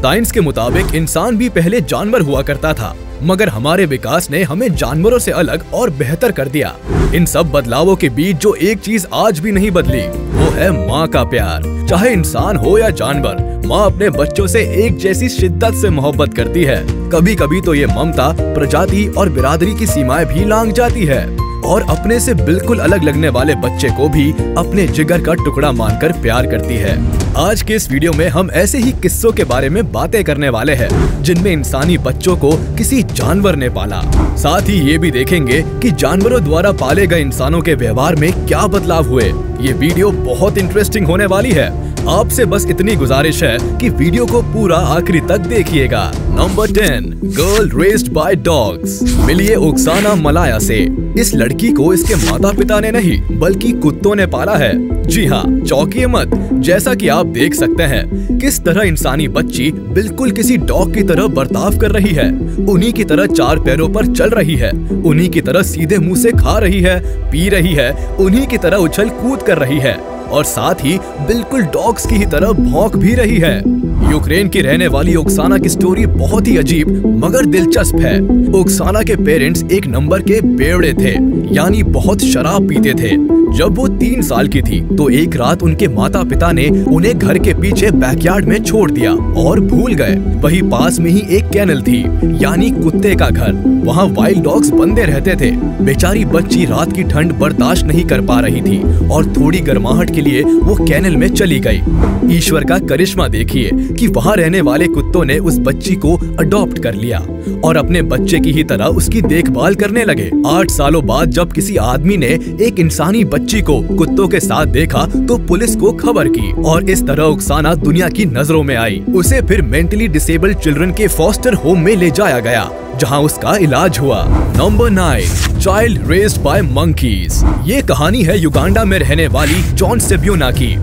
Science के मुताबिक इंसान भी पहले जानवर हुआ करता था, मगर हमारे विकास ने हमें जानवरों से अलग और बेहतर कर दिया। इन सब बदलावों के बीच जो एक चीज आज भी नहीं बदली, वो है माँ का प्यार। चाहे इंसान हो या जानवर, माँ अपने बच्चों से एक जैसी शिद्दत से मोहब्बत करती है। कभी कभी तो ये ममता प्रजाति और बिरादरी की सीमाएं भी लांघ जाती है और अपने से बिल्कुल अलग लगने वाले बच्चे को भी अपने जिगर का टुकड़ा मानकर प्यार करती है। आज के इस वीडियो में हम ऐसे ही किस्सों के बारे में बातें करने वाले हैं जिनमें इंसानी बच्चों को किसी जानवर ने पाला। साथ ही ये भी देखेंगे कि जानवरों द्वारा पाले गए इंसानों के व्यवहार में क्या बदलाव हुए। ये वीडियो बहुत इंटरेस्टिंग होने वाली है। आपसे बस इतनी गुजारिश है कि वीडियो को पूरा आखिरी तक देखिएगा। Number 10, girl raised bye dogs. मिलिए ओक्साना मलाया से। इस लड़की को इसके माता पिता ने नहीं बल्कि कुत्तों ने पाला है। जी हाँ, चौंकिए मत। जैसा कि आप देख सकते हैं किस तरह इंसानी बच्ची बिल्कुल किसी डॉग की तरह बर्ताव कर रही है। उन्हीं की तरह चार पैरों पर चल रही है, उन्हीं की तरह सीधे मुंह से खा रही है, पी रही है, उन्हीं की तरह उछल कूद कर रही है और साथ ही बिल्कुल डॉग्स की ही तरह भौंक भी रही है। यूक्रेन की रहने वाली ओक्साना की स्टोरी बहुत ही अजीब मगर दिलचस्प है। ओक्साना के पेरेंट्स एक नंबर के बेवड़े थे, यानी बहुत शराब पीते थे। जब वो 3 साल की थी तो एक रात उनके माता पिता ने उन्हें घर के पीछे बैकयार्ड में छोड़ दिया और भूल गए। वही पास में ही एक केनल थी, यानी कुत्ते का घर। वहाँ वाइल्ड डॉग्स बंधे रहते थे। बेचारी बच्ची रात की ठंड बर्दाश्त नहीं कर पा रही थी और थोड़ी गर्माहट के लिए वो केनल में चली गई। ईश्वर का करिश्मा देखिए कि वहाँ रहने वाले कुत्तों ने उस बच्ची को अडॉप्ट कर लिया और अपने बच्चे की ही तरह उसकी देखभाल करने लगे। 8 सालों बाद जब किसी आदमी ने एक इंसानी बच्ची को कुत्तों के साथ देखा तो पुलिस को खबर की और इस तरह ओक्साना दुनिया की नजरों में आई। उसे फिर मेंटली डिसेबल्ड चिल्ड्रन के फॉस्टर होम में ले जाया गया जहां उसका इलाज हुआ। Number 9, child raised bye monkeys. ये कहानी है युगांडा में रहने वाली जॉन सेब्यूना की।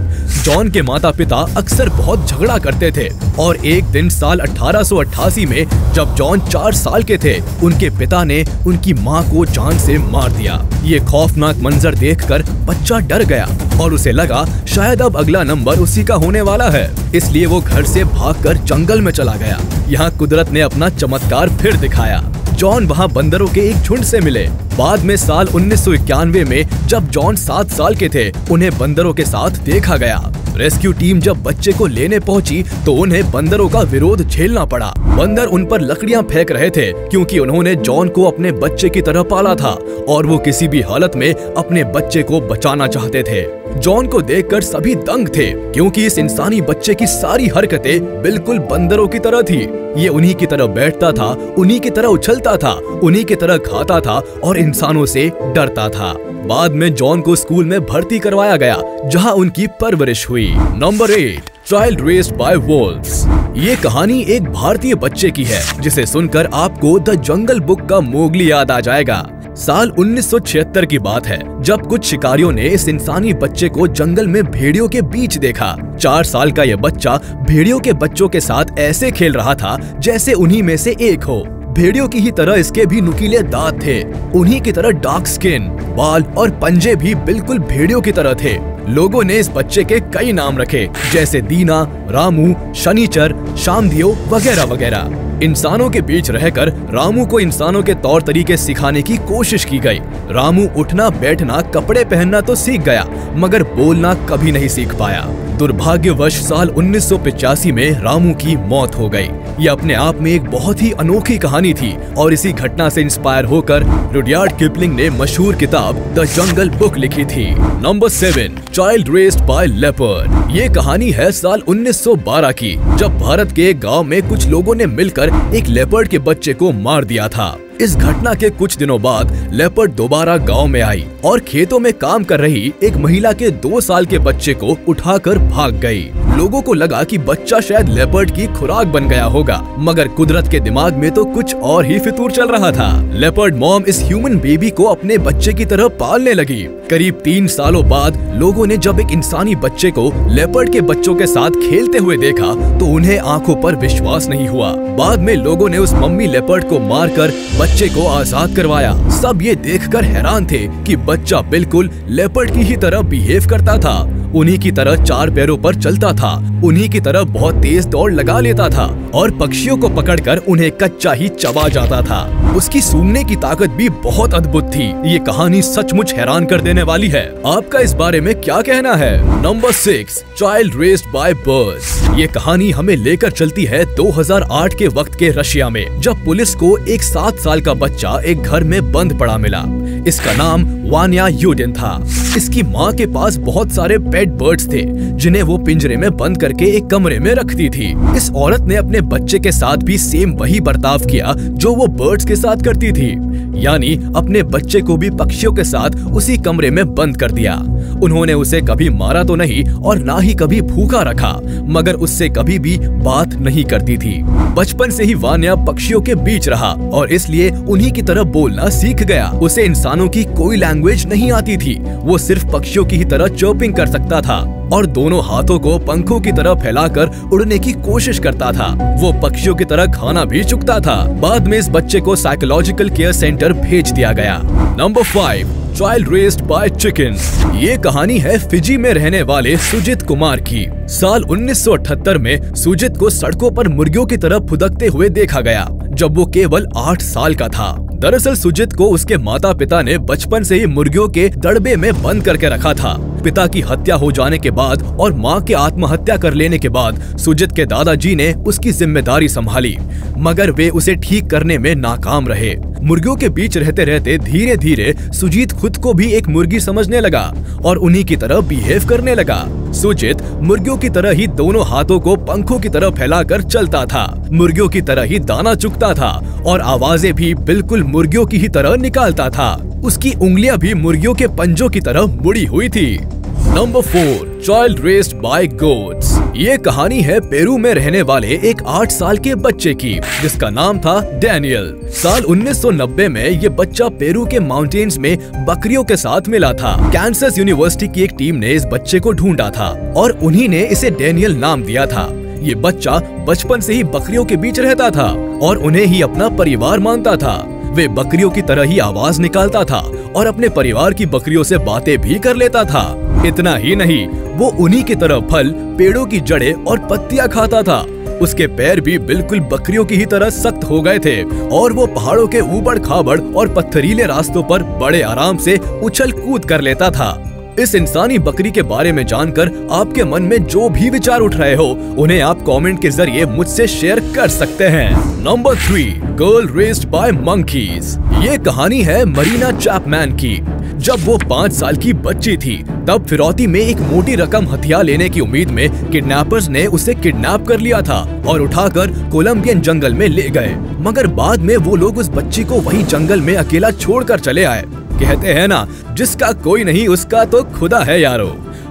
जॉन के माता पिता अक्सर बहुत झगड़ा करते थे और एक दिन साल 1888 में जब जॉन 4 साल के थे, उनके पिता ने उनकी मां को जान से मार दिया। ये खौफनाक मंजर देखकर बच्चा डर गया और उसे लगा शायद अब अगला नंबर उसी का होने वाला है। इसलिए वो घर से भागकर जंगल में चला गया। यहाँ कुदरत ने अपना चमत्कार फिर दिखाया। जॉन वहाँ बंदरों के एक झुंड से मिले। बाद में साल 1991 में जब जॉन 7 साल के थे, उन्हें बंदरों के साथ देखा गया। रेस्क्यू टीम जब बच्चे को लेने पहुंची तो उन्हें बंदरों का विरोध झेलना पड़ा। बंदर उन पर लकड़ियां फेंक रहे थे क्योंकि उन्होंने जॉन को अपने बच्चे की तरह पाला था और वो किसी भी हालत में अपने बच्चे को बचाना चाहते थे। जॉन को देखकर सभी दंग थे क्योंकि इस इंसानी बच्चे की सारी हरकतें बिल्कुल बंदरों की तरह थी। ये उन्हीं की तरह बैठता था, उन्हीं की तरह उछलता था, उन्हीं की तरह खाता था और इंसानों से डरता था। बाद में जॉन को स्कूल में भर्ती करवाया गया जहां उनकी परवरिश हुई। Number 8, child raised bye wolves. ये कहानी एक भारतीय बच्चे की है जिसे सुनकर आपको द जंगल बुक का मोगली याद आ जाएगा। साल 1976 की बात है जब कुछ शिकारियों ने इस इंसानी बच्चे को जंगल में भेड़ियों के बीच देखा। 4 साल का यह बच्चा भेड़ियों के बच्चों के साथ ऐसे खेल रहा था जैसे उन्हीं में से एक हो। भेड़ियों की ही तरह इसके भी नुकीले दांत थे, उन्हीं की तरह डार्क स्किन, बाल और पंजे भी बिल्कुल भेड़ियों की तरह थे। लोगों ने इस बच्चे के कई नाम रखे जैसे दीना, रामू, शनिचर, शामदियो वगैरह वगैरह। इंसानों के बीच रहकर रामू को इंसानों के तौर तरीके सिखाने की कोशिश की गई। रामू उठना बैठना कपड़े पहनना तो सीख गया मगर बोलना कभी नहीं सीख पाया। दुर्भाग्यवश साल 1985 में रामू की मौत हो गई। ये अपने आप में एक बहुत ही अनोखी कहानी थी और इसी घटना से इंस्पायर होकर रुडयार्ड किपलिंग ने मशहूर किताब द जंगल बुक लिखी थी। Number 7, child raised bye leopard. ये कहानी है साल 1912 की जब भारत के एक गाँव में कुछ लोगों ने मिलकर एक लेपर्ड के बच्चे को मार दिया था। इस घटना के कुछ दिनों बाद लेपर्ड दोबारा गांव में आई और खेतों में काम कर रही एक महिला के 2 साल के बच्चे को उठाकर भाग गई। लोगों को लगा कि बच्चा शायद लेपर्ड की खुराक बन गया होगा मगर कुदरत के दिमाग में तो कुछ और ही फितूर चल रहा था। लेपर्ड मॉम इस ह्यूमन बेबी को अपने बच्चे की तरह पालने लगी। करीब 3 सालों बाद लोगों ने जब एक इंसानी बच्चे को लेपर्ड के बच्चों के साथ खेलते हुए देखा तो उन्हें आंखों पर विश्वास नहीं हुआ। बाद में लोगों ने उस मम्मी लेपर्ड को मारकर बच्चे को आजाद करवाया। सब ये देखकर हैरान थे कि बच्चा बिल्कुल लेपर्ड की ही तरह बिहेव करता था उन्हीं की तरह 4 पैरों पर चलता था, उन्हीं की तरह बहुत तेज दौड़ लगा लेता था और पक्षियों को पकड़कर उन्हें कच्चा ही चबा जाता था। उसकी सूंघने की ताकत भी बहुत अद्भुत थी। ये कहानी सचमुच हैरान कर देने वाली है। आपका इस बारे में क्या कहना है? Number 6, child raised bye birds. ये कहानी हमें लेकर चलती है 2008 के वक्त के रशिया में, जब पुलिस को एक 7 साल का बच्चा एक घर में बंद पड़ा मिला। इसका नाम वान्या यूडिन था। इसकी माँ के पास बहुत सारे पेट बर्ड्स थे जिन्हें वो पिंजरे में बंद करके एक कमरे में रखती थी। इस औरत ने अपने बच्चे के साथ भी सेम वही बर्ताव किया जो वो बर्ड्स के साथ करती थी, यानी अपने बच्चे को भी पक्षियों के साथ उसी कमरे में बंद कर दिया। उन्होंने उसे कभी मारा तो नहीं और ना ही कभी भूखा रखा, मगर उससे कभी भी बात नहीं करती थी। बचपन से ही वान्या पक्षियों के बीच रहा और इसलिए उन्हीं की तरह बोलना सीख गया। उसे इंसानों की कोई लैंग्वेज नहीं आती थी, वो सिर्फ पक्षियों की ही तरह चर्पिंग कर सकता था और दोनों हाथों को पंखों की तरह फैलाकर उड़ने की कोशिश करता था। वो पक्षियों की तरह खाना भी चुगता था। बाद में इस बच्चे को साइकोलॉजिकल केयर सेंटर भेज दिया गया। Number 5, child raised bye chickens. ये कहानी है फिजी में रहने वाले सुजित कुमार की। साल 1978 में सुजित को सड़कों पर मुर्गियों की तरह फुदकते हुए देखा गया जब वो केवल 8 साल का था। दरअसल सुजित को उसके माता पिता ने बचपन से ही मुर्गियों के दड़बे में बंद करके रखा था। पिता की हत्या हो जाने के बाद और मां के आत्महत्या कर लेने के बाद सुजित के दादाजी ने उसकी जिम्मेदारी संभाली, मगर वे उसे ठीक करने में नाकाम रहे। मुर्गियों के बीच रहते रहते धीरे धीरे सुजीत खुद को भी एक मुर्गी समझने लगा और उन्हीं की तरह बिहेव करने लगा। सुजित मुर्गियों की तरह ही दोनों हाथों को पंखों की तरह फैलाकर चलता था, मुर्गियों की तरह ही दाना चुगता था और आवाजें भी बिल्कुल मुर्गियों की ही तरह निकालता था। उसकी उंगलियां भी मुर्गियों के पंजों की तरह मुड़ी हुई थी। Number 4, child raised bye goats. ये कहानी है पेरू में रहने वाले एक 8 साल के बच्चे की, जिसका नाम था डैनियल। साल 1990 में ये बच्चा पेरू के माउंटेन्स में बकरियों के साथ मिला था। कैंसस यूनिवर्सिटी की एक टीम ने इस बच्चे को ढूंढा था और उन्हीं ने इसे डैनियल नाम दिया था। ये बच्चा बचपन से ही बकरियों के बीच रहता था और उन्हें ही अपना परिवार मानता था। वे बकरियों की तरह ही आवाज निकालता था और अपने परिवार की बकरियों से बातें भी कर लेता था। इतना ही नहीं, वो उन्हीं की तरह फल, पेड़ों की जड़ें और पत्तियां खाता था। उसके पैर भी बिल्कुल बकरियों की ही तरह सख्त हो गए थे और वो पहाड़ों के ऊबड़ खाबड़ और पत्थरीले रास्तों पर बड़े आराम से उछल कूद कर लेता था। इस इंसानी बकरी के बारे में जानकर आपके मन में जो भी विचार उठ रहे हो, उन्हें आप कमेंट के जरिए मुझसे शेयर कर सकते हैं। Number 3, girl raised bye monkeys. ये कहानी है मरीना चैपमैन की। जब वो 5 साल की बच्ची थी, तब फिरौती में एक मोटी रकम हथियार लेने की उम्मीद में किडनैपर्स ने उसे किडनैप कर लिया था और उठाकर कोलंबियन जंगल में ले गए। मगर बाद में वो लोग उस बच्ची को वही जंगल में अकेला छोड़कर चले आए। कहते हैं ना, जिसका कोई नहीं उसका तो खुदा है यारो।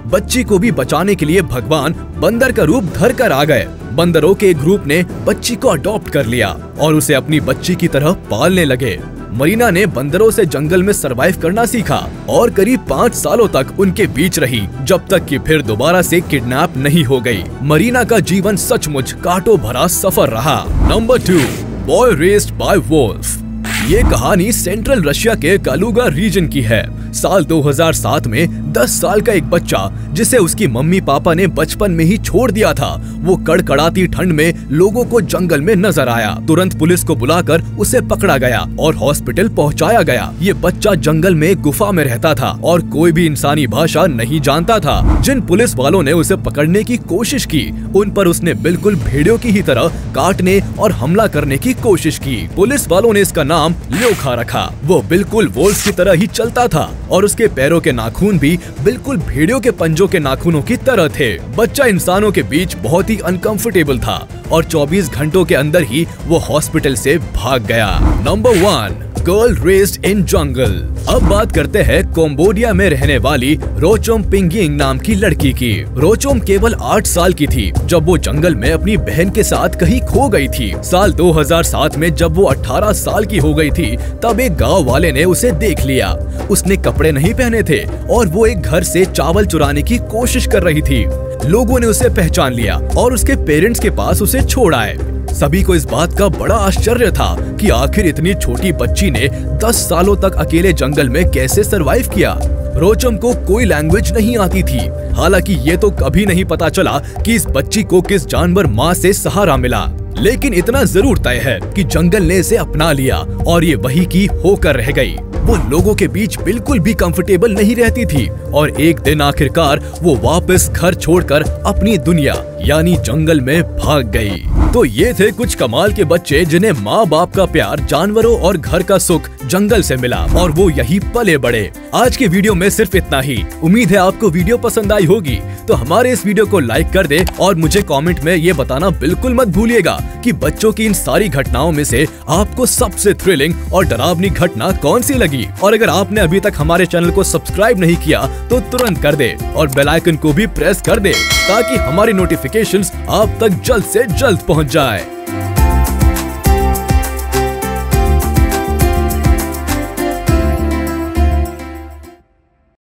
बच्ची को भी बचाने के लिए भगवान बंदर का रूप धर कर आ गए। बंदरों के एक ग्रुप ने बच्ची को अडॉप्ट कर लिया और उसे अपनी बच्ची की तरह पालने लगे। मरीना ने बंदरों से जंगल में सरवाइव करना सीखा और करीब 5 सालों तक उनके बीच रही, जब तक कि फिर दोबारा से किडनैप नहीं हो गई। मरीना का जीवन सचमुच कांटों भरा सफर रहा। Number 2, boy raised by wolf. ये कहानी सेंट्रल रशिया के कालुगा रीजन की है। साल 2007 में 10 साल का एक बच्चा, जिसे उसकी मम्मी पापा ने बचपन में ही छोड़ दिया था, वो कड़कड़ाती ठंड में लोगों को जंगल में नजर आया। तुरंत पुलिस को बुलाकर उसे पकड़ा गया और हॉस्पिटल पहुंचाया गया। ये बच्चा जंगल में गुफा में रहता था और कोई भी इंसानी भाषा नहीं जानता था। जिन पुलिस वालों ने उसे पकड़ने की कोशिश की, उन पर उसने बिल्कुल भेड़ियों की ही तरह काटने और हमला करने की कोशिश की। पुलिस वालों ने इसका नाम ल्योखा रखा। वो बिल्कुल वोल्फ की तरह ही चलता था और उसके पैरों के नाखून भी बिल्कुल भेड़ियों के पंजों के नाखूनों की तरह थे। बच्चा इंसानों के बीच बहुत ही अनकंफर्टेबल था और 24 घंटों के अंदर ही वो हॉस्पिटल से भाग गया। नंबर 1, गर्ल रेज्ड इन जंगल। अब बात करते हैं कंबोडिया में रहने वाली रोचोम पिंगिंग नाम की लड़की की। रोचोम केवल 8 साल की थी जब वो जंगल में अपनी बहन के साथ कहीं खो गई थी। साल 2007 में जब वो 18 साल की हो गई थी, तब एक गांव वाले ने उसे देख लिया। उसने कपड़े नहीं पहने थे और वो एक घर से चावल चुराने की कोशिश कर रही थी। लोगों ने उसे पहचान लिया और उसके पेरेंट्स के पास उसे छोड़ आए। सभी को इस बात का बड़ा आश्चर्य था कि आखिर इतनी छोटी बच्ची ने 10 सालों तक अकेले जंगल में कैसे सरवाइव किया। रोचम को कोई लैंग्वेज नहीं आती थी। हालांकि ये तो कभी नहीं पता चला कि इस बच्ची को किस जानवर माँ से सहारा मिला, लेकिन इतना जरूर तय है कि जंगल ने इसे अपना लिया और ये वही की होकर रह गई। वो लोगों के बीच बिल्कुल भी कंफर्टेबल नहीं रहती थी और एक दिन आखिरकार वो वापस घर छोड़कर अपनी दुनिया यानी जंगल में भाग गई। तो ये थे कुछ कमाल के बच्चे जिन्हें माँ बाप का प्यार, जानवरों और घर का सुख जंगल से मिला और वो यही पले बड़े। आज के वीडियो में सिर्फ इतना ही। उम्मीद है आपको वीडियो पसंद आई होगी, तो हमारे इस वीडियो को लाइक कर दे और मुझे कमेंट में ये बताना बिल्कुल मत भूलिएगा कि बच्चों की इन सारी घटनाओं में से आपको सबसे थ्रिलिंग और डरावनी घटना कौन सी लगी। और अगर आपने अभी तक हमारे चैनल को सब्सक्राइब नहीं किया तो तुरंत कर दे और बेल आइकन को भी प्रेस कर दे ताकि हमारी नोटिफिकेशंस आप तक जल्द से जल्द पहुंच जाए।